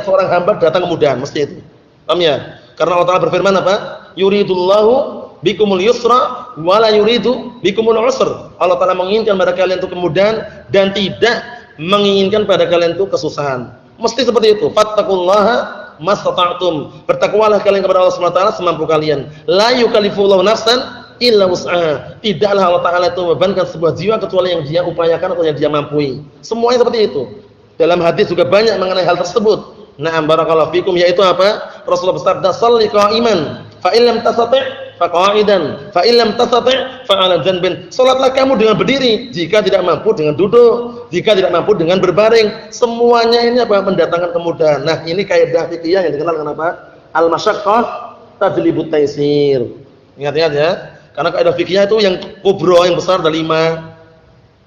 seorang hamba datang kemudahan, mesti itu. Paham ya? Karena Allah Taala berfirman apa? Yuridullahu bikumul yusra wa la yuridu bikumul usra. Allah Taala menginginkan pada kalian itu kemudahan dan tidak menginginkan pada kalian itu kesusahan. Mesti seperti itu. Fattaqullaha mastata'tum. Bertakwalah kalian kepada Allah Subhanahu wa taala semampu kalian. La yukallifullahu nafsan illa wus'aha. Tidaklah Allah Taala itu membebankan sebuah jiwa kecuali yang dia upayakan atau yang dia mampu. Semuanya seperti itu. Dalam hadis juga banyak mengenai hal tersebut. Na'am barakallahu fikum, yaitu apa? Rasulullah bersabda, "Shalli qa'iman, fa illam tastati' fa qa'idan, fa illam tastati' fa 'ala janbin." Salatlah kamu dengan berdiri, jika tidak mampu dengan duduk, jika tidak mampu dengan berbaring. Semuanya ini apa? Mendatangkan kemudahan. Nah, ini kaidah fikih yang dikenal dengan apa? Al-masyaqqah tajlibut taysir. Ingat-ingat ya. Karena kaidah fikih itu yang kubro, yang besar ada 5.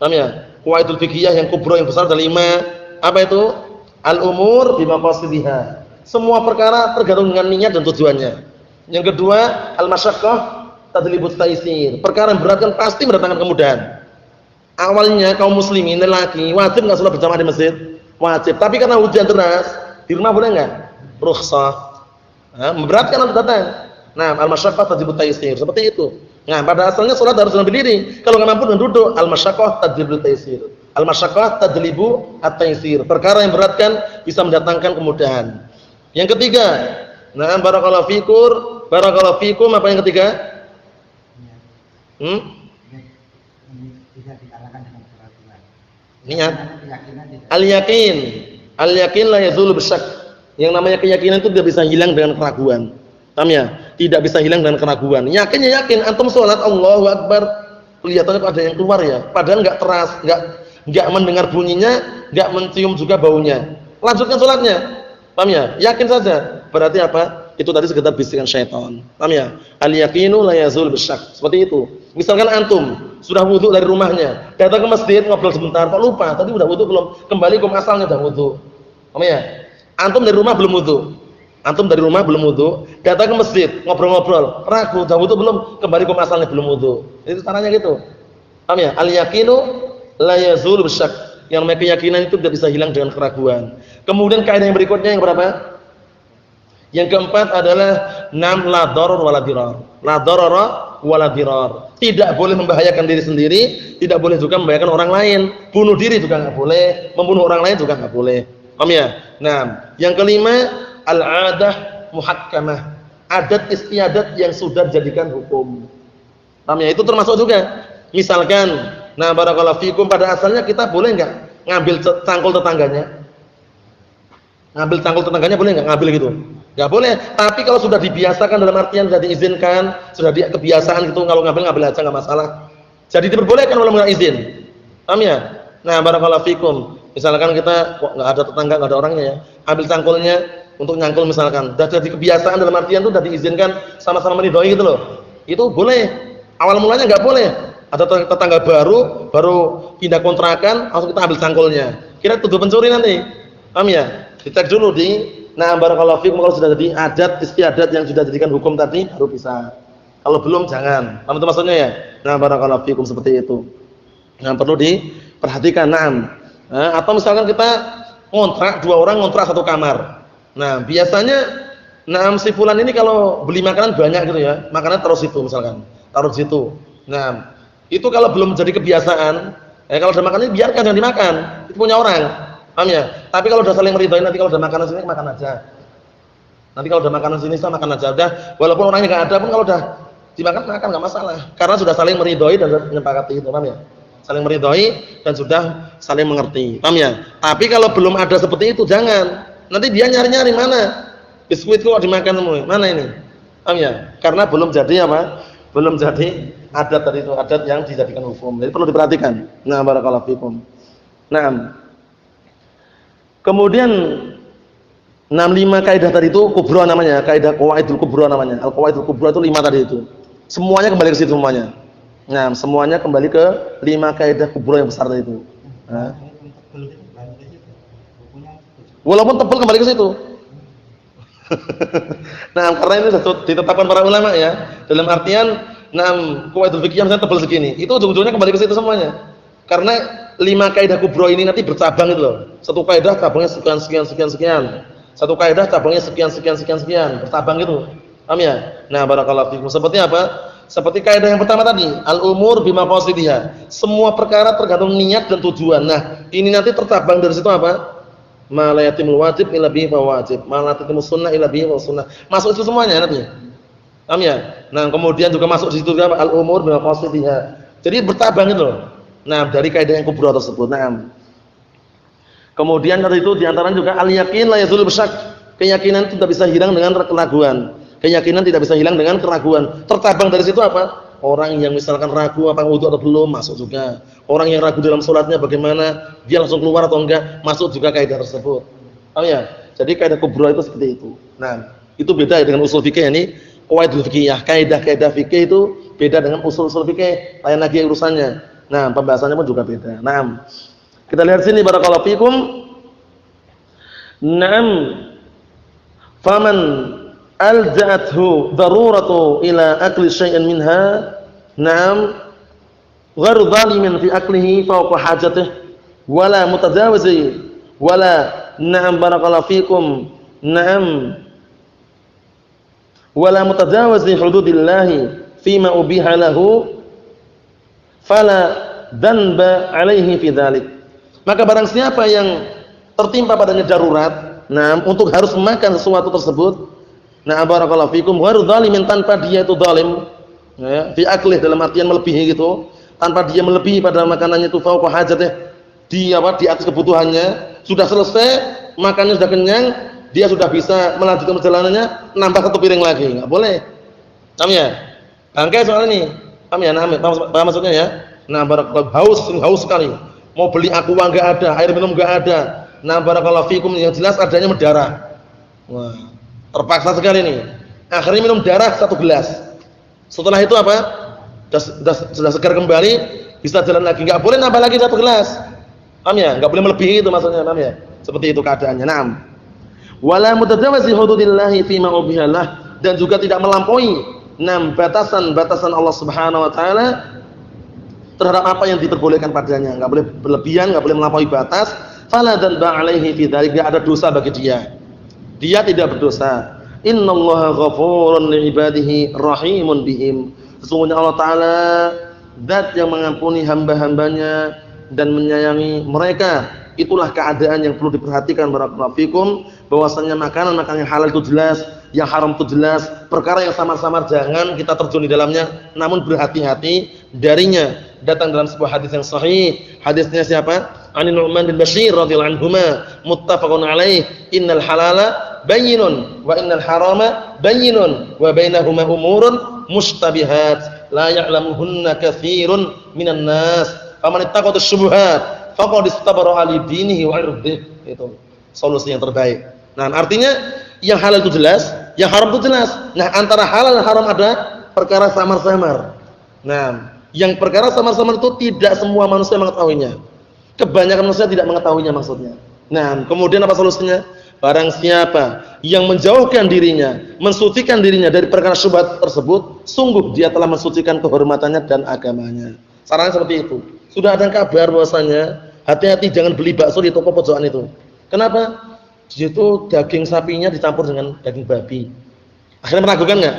Paham ya? Qaidul fikih yang kubro, yang besar ada 5. Apa itu? Al-umur bimaqasidiha. Semua perkara tergantung dengan niat dan tujuannya. Yang kedua, al-masyaqqah tadlibut taysir. Perkara yang berat kan pasti mendatangkan kemudahan. Awalnya kaum muslimin lelaki wajib enggak salat berjamaah di masjid? Wajib. Tapi karena hujan deras, di rumah boleh enggak? Rukhsah. Memberatkan atau datang. Nah, al-masyaqqah tadlibut taysir. Seperti itu. Nah, pada asalnya salat harus dengan berdiri. Kalau enggak mampu dengan duduk, al-masyaqqah tadlibut taysir. Al-masyaqqah tadlibu at-taysir. Perkara yang berat kan bisa mendatangkan kemudahan. Yang ketiga, nah barakallahu fikum, apa yang ketiga? Tidak dikalahkan dengan keraguan. Niat. Al-yakin. Al-yakin la yazulu bisyak. Yang namanya keyakinan itu tidak bisa hilang dengan keraguan. Paham ya? Tidak bisa hilang dengan keraguan. Yakin ya yakin, antum salat Allahu Akbar, kelihatannya ada yang keluar ya, padahal enggak teras, enggak mendengar bunyinya, enggak mencium juga baunya. Lanjutkan salatnya. Paham ya? Yakin saja. Berarti apa? Itu tadi sekedar bisikan syaitan. Paham ya? Al-yaqinu la yazul bisyak. Seperti itu. Misalkan antum sudah wudu dari rumahnya, datang ke masjid ngobrol sebentar, kok lupa, tadi udah wudu belum? Kembali ke asalnya udah wudu. Paham ya? Antum dari rumah belum wudu. Datang ke masjid, ngobrol-ngobrol, ragu, udah wudu belum? Kembali ke asalnya belum wudu. Itu caranya gitu. Paham ya? Al-yaqinu la yazul bisyak. Yang namanya keyakinan itu tidak bisa hilang dengan keraguan. Kemudian kaidah yang berikutnya yang berapa? Yang keempat adalah la darar wala dirar. La darara wala dirar. Tidak boleh membahayakan diri sendiri, tidak boleh juga membahayakan orang lain. Bunuh diri juga enggak boleh, membunuh orang lain juga enggak boleh. Paham ya? Nah, yang kelima al-'adah muhakkamah. Adat istiadat yang sudah dijadikan hukum. Paham ya? Itu termasuk juga. Misalkan, nah barakallahu fikum, pada asalnya kita boleh enggak ngambil cangkul tetangganya? Ngambil cangkul tetangganya boleh enggak ngambil gitu? Enggak boleh. Tapi kalau sudah dibiasakan, dalam artian sudah diizinkan, sudah kebiasaan gitu, kalau ngambil aja enggak masalah. Jadi diperbolehkan walau enggak izin. Paham ya? Nah, barakallahu fikum. Misalkan kita kok enggak ada tetangga, enggak ada orangnya ya. Ambil cangkulnya untuk nyangkul misalkan. Sudah jadi kebiasaan, dalam artian itu sudah diizinkan, sama-sama meridhoi gitu loh. Itu boleh. Awal mulanya nggak boleh. Ada tetangga baru pindah kontrakan, langsung kita ambil cangkulnya. Kira tuduh pencuri nanti. Paham ya? Dicek dulu barakallahu fikum, kalau sudah jadi adat istiadat yang sudah jadikan hukum tadi baru bisa. Kalau belum jangan. Paham itu maksudnya ya? Barakallahu fikum seperti itu. Perlu diperhatikan. Atau misalkan kita ngontrak, 2 orang ngontrak 1 kamar. Nah, biasanya si fulan ini kalau beli makanan banyak gitu ya, makanan taruh situ misalkan. Taruh situ. Nah, itu kalau belum jadi kebiasaan, kalau udah makan ini biarkan, jangan dimakan. Itu punya orang. Paham ya? Tapi kalau udah saling meridhoi, nanti kalau udah makanan sini makan aja. Nanti kalau udah makanan sini saya makan aja. Udah, walaupun orangnya enggak ada pun kalau udah dimakan enggak masalah. Karena sudah saling meridhoi dan menyepakati itu, paham ya? Saling meridhoi dan sudah saling mengerti. Paham ya? Tapi kalau belum ada seperti itu jangan. Nanti dia nyari-nyari mana? Biskuit kok dimakan semua. Mana ini? Paham ya? Karena belum jadi apa? Belum jadi adat tadi itu, adat yang dijadikan hukum. Jadi perlu diperhatikan. Barakallahu fikum. Kemudian 5 kaidah tadi itu kubra namanya, kaidah qawaidul kubra namanya. Al-qawaidul kubra itu 5 tadi itu. Semuanya kembali ke situ semuanya. Semuanya kembali ke 5 kaidah kubra yang besar tadi itu. Walaupun tebal kembali ke situ. Karena ini ditetapkan para ulama ya. Dalam artian qawaidul fikih yang tebal segini. Itu ujung-ujungnya kembali ke situ semuanya. Karena 5 kaidah kubra ini nanti bercabang itu loh. Satu kaidah cabangnya sekian. Satu kaidah cabangnya sekian. Bercabang gitu. Paham ya? Barakallahu fikum. Seperti apa? Seperti kaidah yang pertama tadi, al-umur bimaqasidiha. Semua perkara tergantung niat dan tujuan. Ini nanti tercabang dari situ apa? Ma la yatimul wajib illa bihi fa wajib, ma la tatimmus sunnah illa bihi fa sunnah. Masuk itu semuanya nanti. Paham ya? Kemudian juga masuk di situ apa? Al-umur bimaqasidiha. Jadi bertabang itu loh. Dari kaidah yang kubra tersebut. Kemudian dari itu di antara juga al-yaqin la yazulu bisyak. Keyakinan tidak bisa hilang dengan keraguan. Keyakinan tidak bisa hilang dengan keraguan. Tercabang dari situ apa? Orang yang misalkan ragu apa wudu atau belum, masuk juga. Orang yang ragu dalam sholatnya bagaimana, dia langsung keluar atau enggak, masuk juga kaidah tersebut. Paham ya? Jadi kaidah kubra itu seperti itu. Itu beda dengan usul fikih ini, qawaidul fikih. Kaidah-kaidah fikih itu beda dengan usul-usul fikih, lain lagi urusannya. Pembahasannya pun juga beda. Kita lihat sini barakallahu fikum. Faman alja'athu daruratu ila akli syai'in minha ghairu zalimin fi aklihi fawqa hajatihi wala mutajawizi wala barakallahu fikum wala mutajawizi hududillahi fima ubiha lahu fala dhanba alaihi fi dzalik. Maka barang siapa yang tertimpa padanya darurat untuk harus memakan sesuatu tersebut, barakallahu fikum, ghairu zalimin, tanpa dia itu zalim, ya, fi aklih dalam artian melebihi gitu, tanpa dia melebihi pada makanannya itu fauqa hajatih, di atas kebutuhannya, sudah selesai, makannya sudah kenyang, dia sudah bisa melanjutkan perjalanannya, nambah 1 piring lagi, enggak boleh. Paham ya? Bangkai soal ini. Paham ya? Paham maksudnya ya? Barakallahu, haus sekali. Mau beli aqua enggak ada, air minum enggak ada. Barakallahu fikum, yang jelas adanya berdarah. Wah, terpaksa sekali nih. Akhirnya minum darah 1 gelas. Setelah itu apa? Sudah segar kembali, bisa jalan lagi. Enggak boleh nambah lagi 1 gelas. Paham ya? Enggak boleh melebihi itu maksudnya, paham ya? Seperti itu keadaannya. Wala mutajawizi hududillahi fima ubihalah, dan juga tidak melampaui batasan-batasan Allah Subhanahu wa taala terhadap apa yang diperbolehkan padanya. Enggak boleh berlebihan, enggak boleh melampaui batas. Fala dzanba 'alaihi fi dzalik, enggak ada dosa bagi dia. Dia tidak berdosa. Innallaha ghafurun li ibadihi rahimun bihim. Sesungguhnya Allah taala zat yang mengampuni hamba-hambanya dan menyayangi mereka. Itulah keadaan yang perlu diperhatikan barakallahu fikum, bahwasanya makanan-makanan yang halal itu jelas, yang haram itu jelas, perkara yang samar-samar jangan kita terjun di dalamnya, namun berhati-hati darinya. Datang dalam sebuah hadis yang sahih, hadisnya siapa? An Nu'man bin Bashir radhiyallahu anhuma, muttafaqun alaih, innal halala bayyinun wa innal harama bayyinun wa bainahuma umurun mushtabihat la ya'lamuhunna katsirun minan nas faman ittaqatus syubhat faqad istabara li dinihi wa 'irdihi. Itu solusi yang terbaik. Artinya yang halal itu jelas, yang haram itu jelas. Antara halal dan haram ada perkara samar-samar. Nah, yang perkara samar-samar itu tidak semua manusia mengetahuinya. Kebanyakan manusia tidak mengetahuinya maksudnya. Nah, kemudian apa solusinya? Barang siapa yang menjauhkan dirinya, mensucikan dirinya dari perkara syubhat tersebut, sungguh dia telah mensucikan kehormatannya dan agamanya. Sarannya seperti itu. Sudah ada kabar bahwasanya hati-hati jangan beli bakso di toko pojokan itu. Kenapa? Di situ daging sapinya dicampur dengan daging babi. Akhirnya meragukan enggak?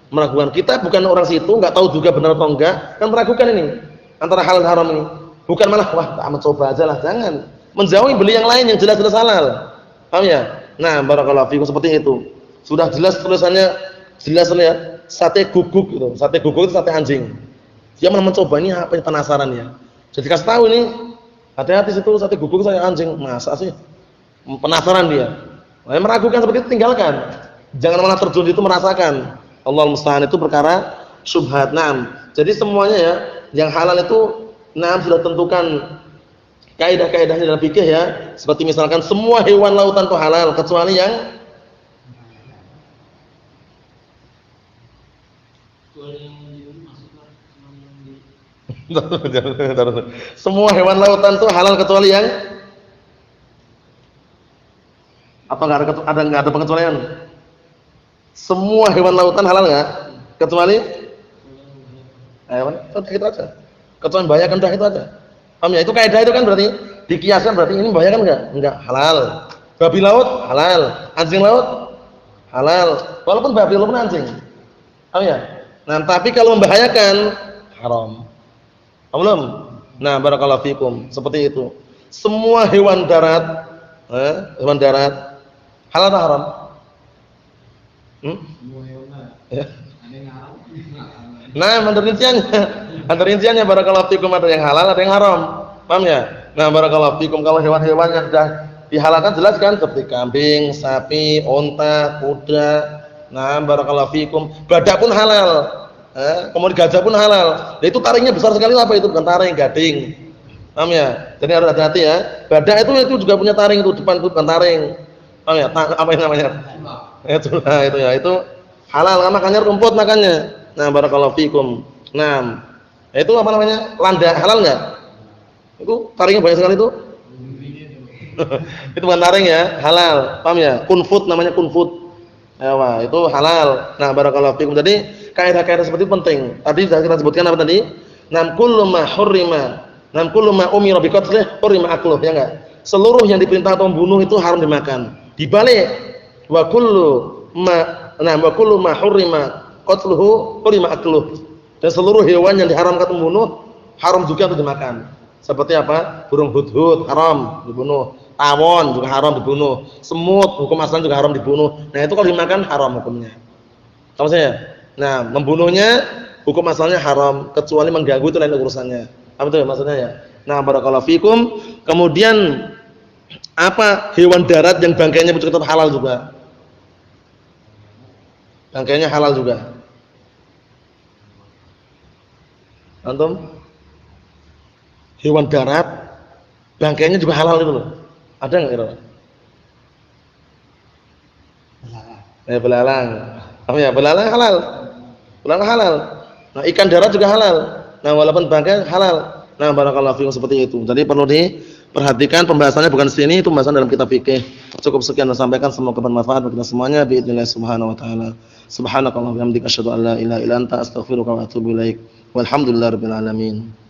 Meragukan. Kita bukan orang situ, enggak tahu juga benar atau enggak, kan meragukan ini antara halal dan haram ini. Bukan malah wah, tak mencoba aja lah, jangan. Menjauhi beli yang lain yang jelas-jelas halal. Paham ya? Nah, barakallahu fikum seperti itu. Sudah jelas tulisannya, jelas ya, sate guguk gitu. Sate guguk itu sate anjing. Dia malah mencoba ini apa penasaran ya. Jadi kasih tahu ini, hati-hati situ sate guguk sate anjing. Masa sih? Penasaran dia. Nah, meragukan seperti itu tinggalkan. Jangan malah terjun itu merasakan. Allah musta'an itu perkara syubhat. Naam. Jadi semuanya ya, yang halal itu naam sudah tentukan kaidah-kaidahnya dalam fikih ya. Seperti misalkan semua hewan lautan itu halal kecuali yang semua hewan lautan itu halal kecuali yang apa enggak ada pengecualian? Semua hewan lautan halal enggak? Kecuali hewan itu aja. Kecuali membahayakan dah itu aja. Paham ya? Itu kaidah itu kan berarti dikiaskan berarti ini membahayakan enggak? Enggak, halal. Babi laut halal, anjing laut halal. Walaupun babi walaupun anjing. Paham ya? Nah, tapi kalau membahayakan haram. Belum? Nah, barakallahu fikum. Seperti itu. Semua hewan darat, hewan darat halal atau haram? Semua hewan Ya. ada yang haram. Nah, antara rinciannya barakallahu fikum ada yang halal, ada yang haram. Paham ya? Nah, barakallahu fikum kalau hewan-hewan yang sudah dihalalkan jelas kan seperti kambing, sapi, unta, kuda. Nah, barakallahu fikum. Badak pun halal. Kemudian gajah pun halal. Nah, itu taringnya besar sekali apa itu? Bukan taring, gading. Paham ya? Jadi harus hati-hati ya. Badak itu juga punya taring itu depan itu bukan taring. Paham ya? Apa yang namanya? Itu ya, itu halal kan makannya rumput makannya. Nah, barakallahu fikum. Nah, itu apa namanya? Landa halal enggak? Itu taringnya banyak sekali itu. Itu bukan taring ya, halal. Paham ya? Kunfut namanya kunfut. Ya, itu halal. Nah, barakallahu fikum. Jadi kaidah-kaidah seperti itu penting. Tadi sudah kita sebutkan apa tadi? Nam kullu ma hurrima, nam kullu ma umira bi qatlih hurrima akluh, ya enggak? Seluruh yang diperintah atau membunuh itu haram dimakan. Dibalik wa kullu ma hurrima qatluhu hurrima akluh. Dan seluruh hewan yang diharamkan membunuh haram juga untuk dimakan. Seperti apa? Burung hudhud haram dibunuh, tawon juga haram dibunuh, semut hukum asalnya juga haram dibunuh. Nah, itu kalau dimakan haram hukumnya. Tahu saya? Nah, membunuhnya hukum asalnya haram kecuali mengganggu itu lain urusannya. Apa itu maksudnya ya? Nah, barakallahu fikum. Kemudian apa? Hewan darat yang bangkainya tetap halal juga. Bangkainya halal juga. Antum? Hewan darat bangkainya juga halal itu loh. Ada enggak kira-kira? Belalang. Belalang. Apa ya? Belalang halal. Belalang halal. Nah, ikan darat juga halal. Nah, walaupun bangkai halal. Nah, barakallahu fiikum seperti itu. Jadi perlu diperhatikan pembahasannya bukan sini, itu pembahasan dalam kitab fikih. Cukup sekian saya sampaikan, semoga bermanfaat bagi kita semuanya. Biidznillah subhanahu wa taala. Subhanakallahumma wa bihamdika asyhadu an la ilaha illa anta astaghfiruka wa atubu ilaik. Walhamdulillahirabbil alamin.